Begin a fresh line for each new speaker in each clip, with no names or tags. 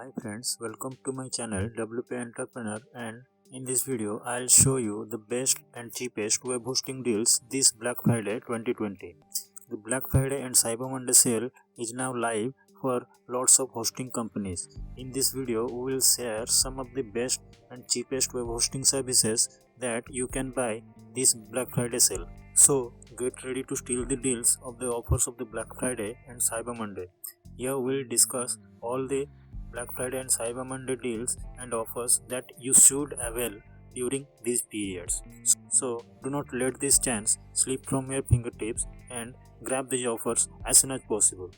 Hi friends, welcome to my channel WP Entrepreneur, and in this video I'll show you the best and cheapest web hosting deals this Black Friday 2020. The Black Friday and Cyber Monday sale is now live for lots of hosting companies. In this video we will share some of the best and cheapest web hosting services that you can buy this Black Friday sale. So get ready to steal the deals of the offers of the Black Friday and Cyber Monday. Here we'll discuss all the Black Friday and Cyber Monday deals and offers that you should avail during these periods. So do not let this chance slip from your fingertips and grab these offers as soon as possible.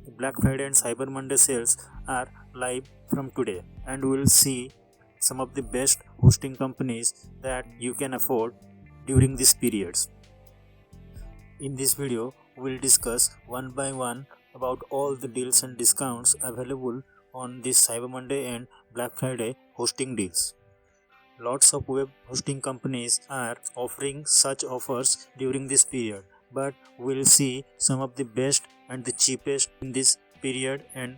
The Black Friday and Cyber Monday sales are live from today, and we will see some of the best hosting companies that you can afford during these periods. In this video, we will discuss one by one about all the deals and discounts available on this Cyber Monday and Black Friday hosting deals. Lots of web hosting companies are offering such offers during this period, but we'll see some of the best and the cheapest in this period and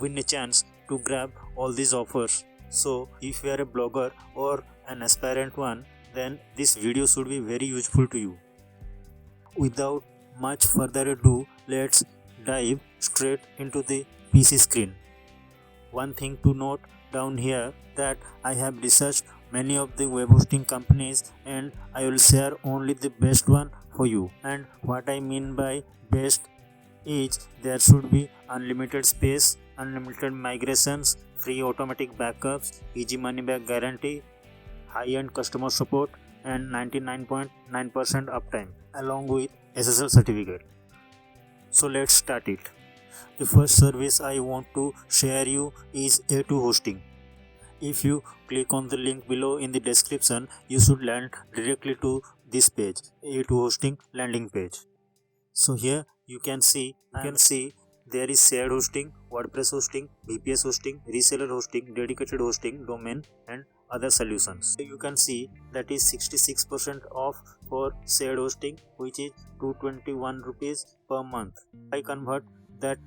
win a chance to grab all these offers. So if you are a blogger or an aspirant one, then this video should be very useful to you. Without much further ado, let's dive straight into the PC screen. One thing to note down here that I have researched many of the web hosting companies and I will share only the best one for you. And what I mean by best is there should be unlimited space, unlimited migrations, free automatic backups, easy money back guarantee, high-end customer support, and 99.9% uptime along with SSL certificate. So let's start it. The first service I want to share you is A2 Hosting. If you click on the link below in the description, you should land directly to this page, A2 Hosting landing page. So here you can see there is shared hosting, WordPress hosting, VPS hosting, reseller hosting, dedicated hosting, domain, and other solutions. You can see that is 66% off for shared hosting, which is 221 rupees per month. I convert that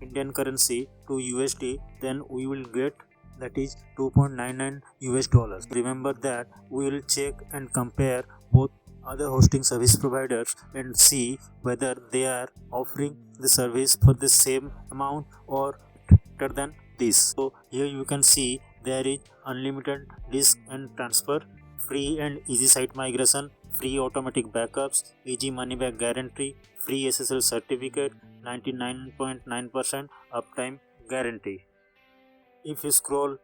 Indian currency to USD, then we will get that is 2.99 US dollars. Remember that we will check and compare both other hosting service providers and see whether they are offering the service for the same amount or better than this. So here you can see there is unlimited disk and transfer, free and easy site migration, free automatic backups, easy money back guarantee, free SSL certificate, 99.9% uptime guarantee. If you scroll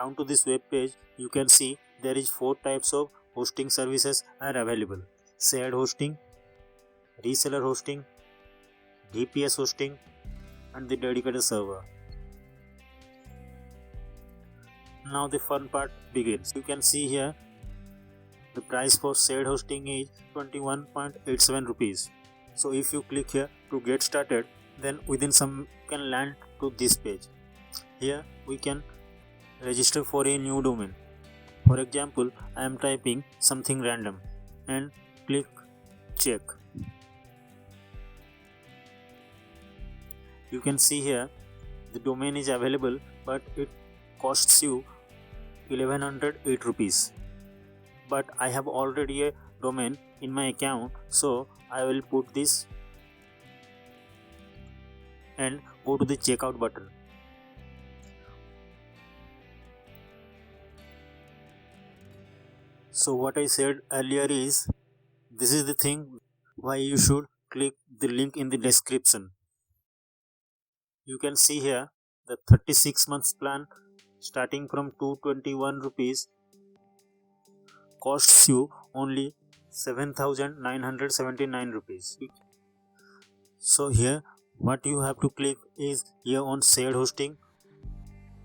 down to this web page, you can see there is 4 types of hosting services are available: shared hosting, reseller hosting, VPS hosting, and the dedicated server. Now the fun part begins. You can see here the price for shared hosting is 21.87 rupees. So if you click here to get started, then within some can land to this page. Here we can register for a new domain. For example, I am typing something random and click check. You can see here the domain is available, but it costs you 1108 rupees. But I have already a domain in my account, so I will put this and go to the checkout button. So what I said earlier is, this is the thing why you should click the link in the description. You can see here the 36 months plan starting from 221 rupees costs you only 7,979 rupees. So here what you have to click is here on shared hosting,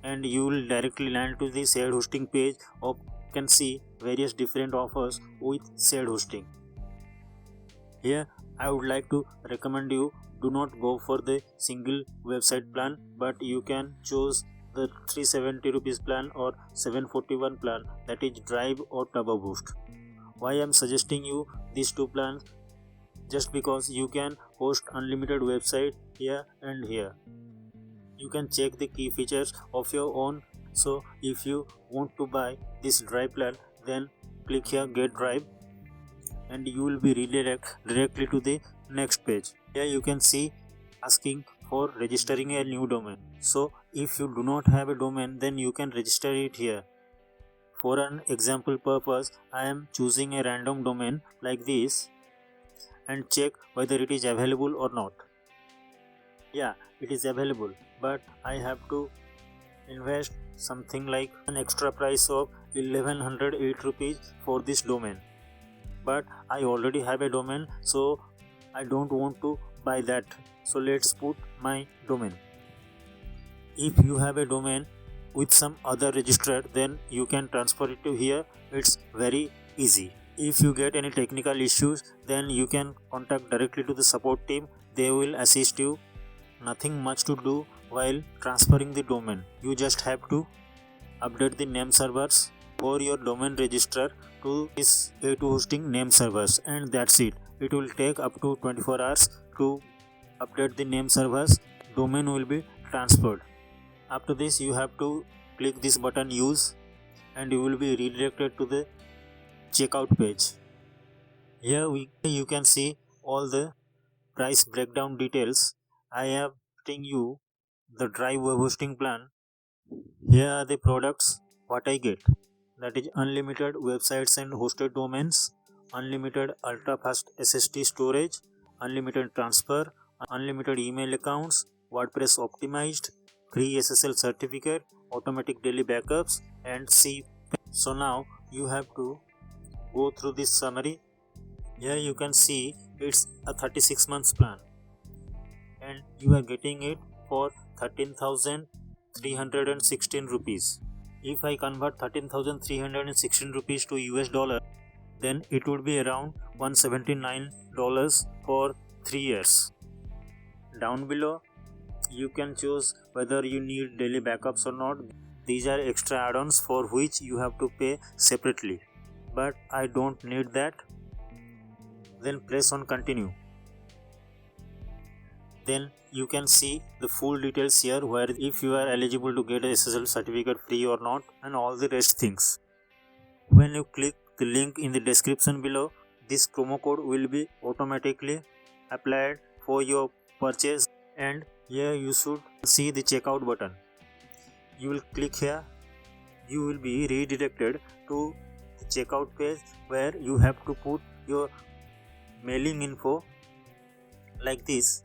and you will directly land to the shared hosting page of can see various different offers with shared hosting. Here I would like to recommend you do not go for the single website plan, but you can choose the 370 rupees plan or 741 plan, that is Drive or Turbo Boost. Why I am suggesting you these two plans? Just because you can host unlimited website here and here. You can check the key features of your own. So if you want to buy this drive plan, then click here get drive and you will be redirected directly to the next page. Here you can see asking for registering a new domain. So if you do not have a domain, then you can register it here. For an example purpose, I am choosing a random domain like this and check whether it is available or not. Yeah, it is available, but I have to invest something like an extra price of 1108 rupees for this domain. But I already have a domain, so I don't want to buy that. So let's put my domain. If you have a domain with some other registered, then you can transfer it to here. It's very easy. If you get any technical issues, then you can contact directly to the support team. They will assist you. Nothing much to do while transferring the domain. You just have to update the name servers for your domain register to this A2 hosting name servers, and that's it. It will take up to 24 hours to update the name servers. Domain will be transferred. After this, you have to click this button use and you will be redirected to the checkout page. Here you can see all the price breakdown details. I am telling you the drive web hosting plan. Here are the products what I get, that is unlimited websites and hosted domains, unlimited ultra fast SSD storage, unlimited transfer, unlimited email accounts, WordPress optimized, free SSL certificate, automatic daily backups, and C. So now you have to go through this summary. Here you can see it's a 36 months plan and you are getting it for 13,316 rupees. If I convert 13,316 rupees to US dollar, then it would be around $179 for 3 years. Down below you can choose whether you need daily backups or not. These are extra add-ons for which you have to pay separately, but I don't need that. Then press on continue. Then you can see the full details here, where if you are eligible to get a SSL certificate free or not, and all the rest things. When you click the link in the description below, this promo code will be automatically applied for your purchase, and here you should see the checkout button. You will click here. You will be redirected to the checkout page where you have to put your mailing info like this,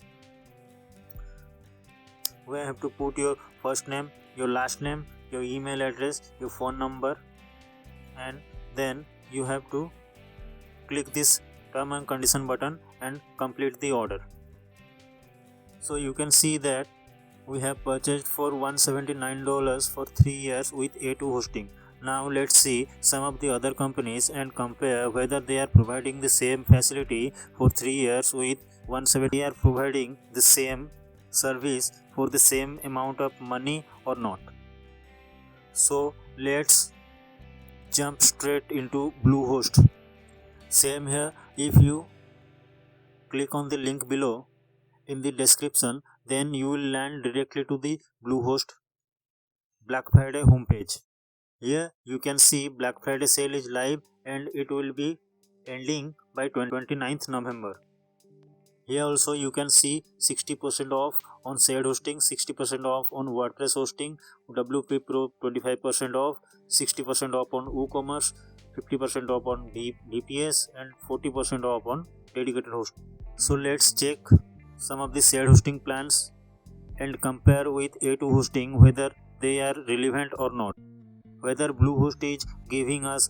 where you have to put your first name, your last name, your email address, your phone number, and then you have to click this term and condition button and complete the order. So you can see that we have purchased for $179 for 3 years with A2 hosting. Now let's see some of the other companies and compare whether they are providing the same facility for 3 years with 170. They are providing the same service for the same amount of money or not. So let's jump straight into Bluehost. Same here. If you click on the link below in the description, then you will land directly to the Bluehost Black Friday homepage. Here you can see Black Friday sale is live and it will be ending by 29th November. Here also you can see 60% off on shared hosting, 60% off on WordPress hosting, WP Pro 25% off, 60% off on WooCommerce, 50% off on DPS, and 40% off on dedicated hosting. So let's check some of the shared hosting plans and compare with A2 hosting whether they are relevant or not. Whether Bluehost is giving us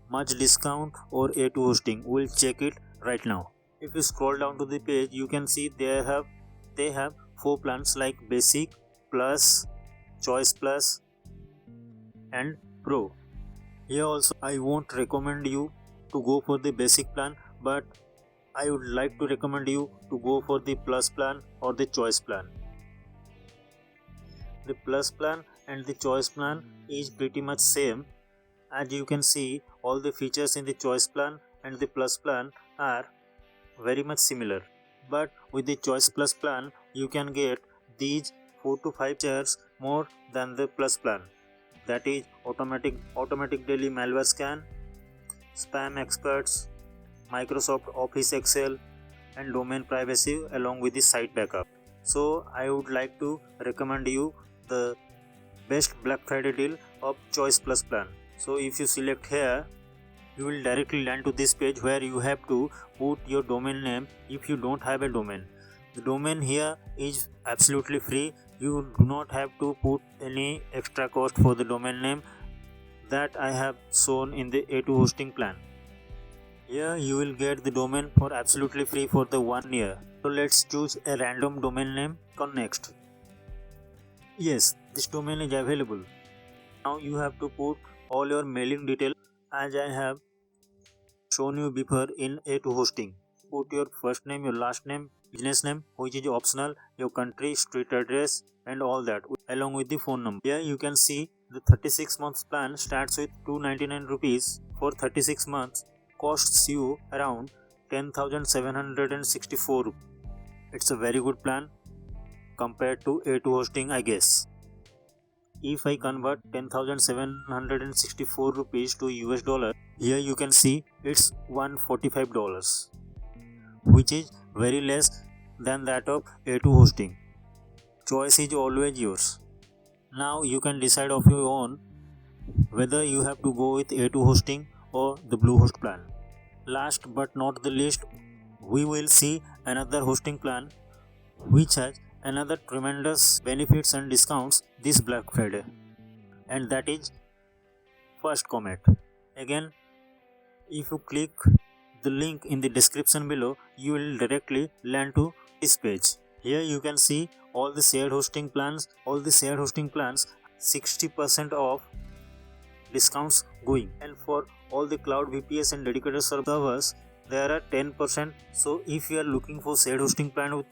much discount or A2 hosting, we'll check it right now. If you scroll down to the page, you can see they have 4 plans like Basic, Plus, Choice Plus, and Pro. Here also I won't recommend you to go for the basic plan, but I would like to recommend you to go for the Plus plan or the Choice plan. The Plus plan and the Choice plan is pretty much same. As you can see, all the features in the Choice plan and the Plus plan are very much similar, but with the Choice Plus plan you can get these 4 to 5 shares more than the Plus plan. That is automatic daily malware scan, spam experts, Microsoft Office Excel, and domain privacy along with the site backup. So I would like to recommend you the best Black Friday deal of Choice Plus plan. So if you select here, you will directly land to this page where you have to put your domain name if you don't have a domain. The domain here is absolutely free. You do not have to put any extra cost for the domain name that I have shown in the A2 hosting plan. Here you will get the domain for absolutely free for the 1 year. So let's choose a random domain name. Click next. Yes, this domain is available. Now you have to put all your mailing details as I have shown you before in A2 hosting. Put your first name, your last name, business name which is optional, your country, street address and all that along with the phone number. Here you can see the 36 months plan starts with 299 rupees for 36 months, costs you around 10,764 rupees. It's a very good plan compared to A2 hosting, I guess. If I convert 10,764 rupees to US dollar, here you can see it's $145, which is very less than that of A2 hosting. Choice is always yours. Now you can decide of your own whether you have to go with A2 hosting or the Bluehost plan. Last but not the least, we will see another hosting plan which has another tremendous benefits and discounts this Black Friday, and that is First Comet. Again, if you click the link in the description below, you will directly land to this page. Here you can see all the shared hosting plans. 60% off discounts going, and for all the cloud VPS and dedicated servers there are 10%. So if you are looking for shared hosting plan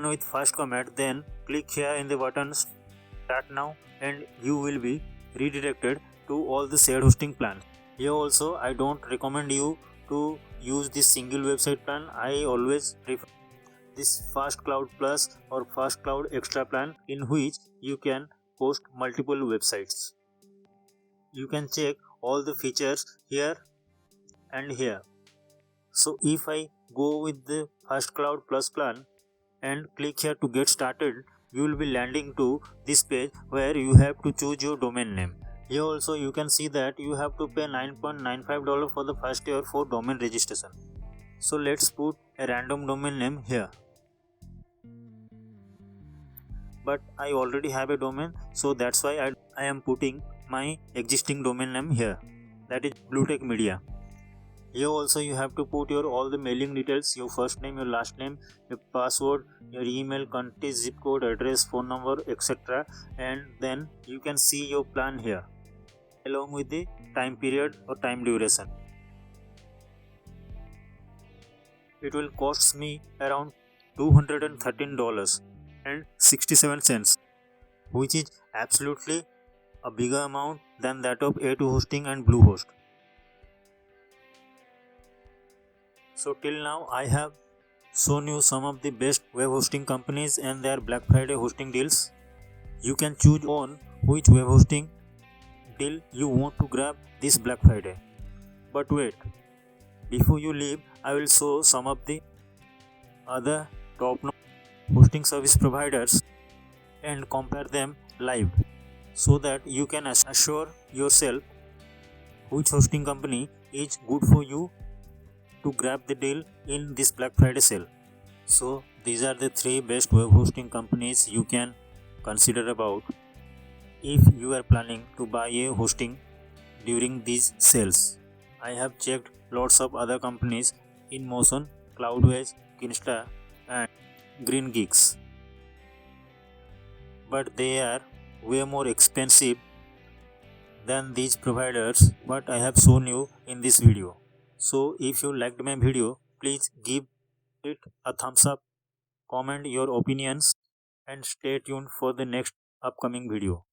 with First Comet, then click here in the button start now and you will be redirected to all the shared hosting plans. Here also I don't recommend you to use this single website plan. I always prefer this Fast Cloud Plus or Fast Cloud Extra plan, in which you can host multiple websites. You can check all the features here and here. So if I go with the Fast Cloud Plus plan and click here to get started, you will be landing to this page where you have to choose your domain name. Here also you can see that you have to pay $9.95 for the first year for domain registration. So let's put a random domain name here. But I already have a domain, so that's why I am putting my existing domain name here, that is Bluetech Media. Here also you have to put your all the mailing details, your first name, your last name, your password, your email, country, zip code, address, phone number, etc. And then you can see your plan here along with the time period or time duration. It will cost me around $213.67, which is absolutely a bigger amount than that of A2 hosting and Bluehost. So till now I have shown you some of the best web hosting companies and their Black Friday hosting deals. You can choose on which web hosting deal you want to grab this Black Friday. But wait, before you leave, I will show some of the other top-notch hosting service providers and compare them live, so that you can assure yourself which hosting company is good for you to grab the deal in this Black Friday sale. So these are the 3 best web hosting companies you can consider about if you are planning to buy a hosting during these sales. I have checked lots of other companies: InMotion, Cloudways, Kinsta and GreenGeeks, but they are way more expensive than these providers what I have shown you in this video. So if you liked my video, please give it a thumbs up, comment your opinions and stay tuned for the next upcoming video.